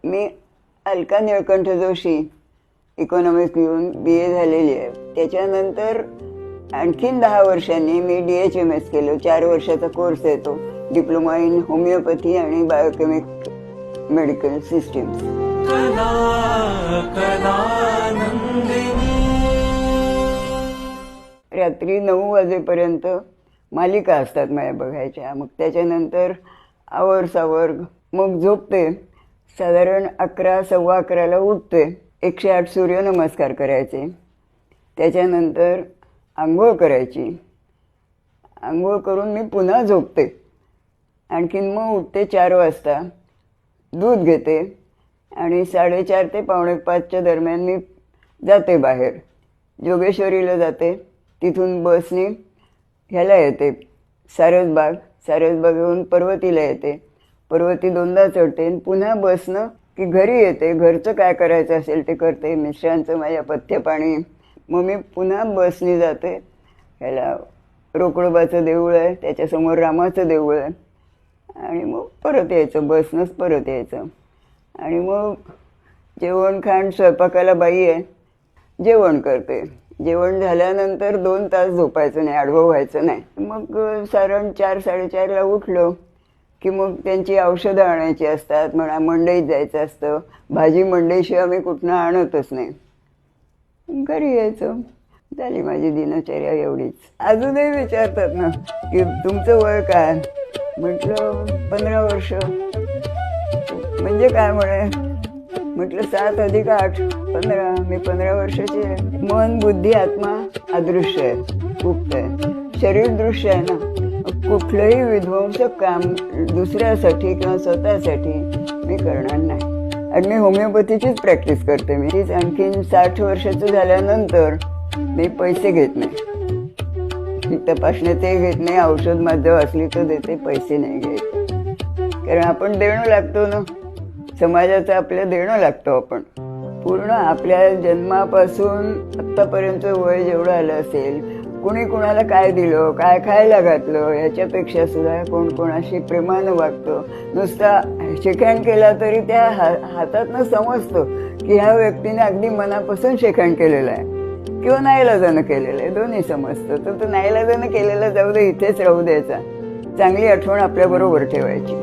मी Alka Nilkanth Joshi economics घेऊन BA झालेली आहे. त्याच्यानंतर आणखीन 10 वर्षांनी मी DHMS केलं. 4 वर्षाचा कोर्स आहे तो, डिप्लोमा इन होमिओपॅथी आणि बायोकेमिक मेडिकल सिस्टीम्स. रात्री 9 वाजेपर्यंत मालिका असतात माझ्या बघायच्या. मग त्याच्यानंतर आवर मग झोपते. साधारण 11, सव्वा 11ला उठते. 108 सूर्यनमस्कार करायचे. त्याच्यानंतर आंघोळ करायची. आंघोळ करून मी पुन्हा झोपते. आणखीन मग उठते 4 वाजता, दूध घेते आणि 4:30 ते 4:45च्या दरम्यान मी जाते बाहेर. जोगेश्वरीला जाते. तिथून बसने ह्याला येते सारसबागेहून पर्वतीला येते. पर्वती 2दा चढते आणि पुन्हा बसनं की घरी येते. घरचं काय करायचं असेल ते करते. मिस्टरांचं माझ्या पथ्यपाणी. मग मी पुन्हा बसने जाते. ह्याला रोकडोबाचं देऊळ आहे, त्याच्यासमोर रामाचं देऊळ आहे. आणि मग परत यायचं, बसनंच परत यायचं. आणि मग जेवण खाण, स्वयंपाकाला बाई आहे, जेवण करते. जेवण झाल्यानंतर 2 तास झोपायचं नाही, आडवं व्हायचं नाही. मग साधारण 4, 4:30ला उठलो की मग त्यांची औषधं आणायची असतात. म्हणा मंडईत जायचं असतं. भाजी मंडईशिवाय मी कुठनं आणतच नाही. घरी यायचं. झाली माझी दिनचर्या एवढीच. अजूनही विचारतात ना की तुमचं वय काय? म्हटलं 15 वर्ष. म्हणजे काय म्हणे? म्हटलं 7 अधिक 8 15. मी 15 वर्षाची आहे. मन, बुद्धी, आत्मा अदृश्य आहे, गुप्त आहे. शरीर दृश्य आहे ना. कुठलंही विध्वंसक काम दुसऱ्यासाठी किंवा स्वतःसाठी मी करणार नाही. आणि मी होमिओपॅथीचीच प्रॅक्टिस करते. मी तीच आणखीन 60 वर्षाचं झाल्यानंतर मी पैसे घेत नाही. तपासण्या ते घेत नाही. औषध माझं असली तर देते, पैसे नाही घेत. कारण आपण देणं लागतो ना, समाजाचं आपल्या देणं लागतो. आपण पूर्ण आपल्या जन्मापासून आत्तापर्यंत वय जेवढं आलं असेल, कुणी कुणाला काय दिलं, काय खायला घातलं, याच्यापेक्षा सुद्धा कोण कोणाशी प्रेमानं वागतं. नुसता शेकहँड केला तरी त्या हातातनं समजतं की ह्या व्यक्तीने अगदी मनापासून शेकहँड केलेला आहे किंवा नाईलाजानं केलेलं आहे. दोन्ही समजतं. तर तो नाईलाजानं केलेला जाऊ दे, इथेच राहू द्यायचा. चांगली आठवण आपल्याबरोबर ठेवायची.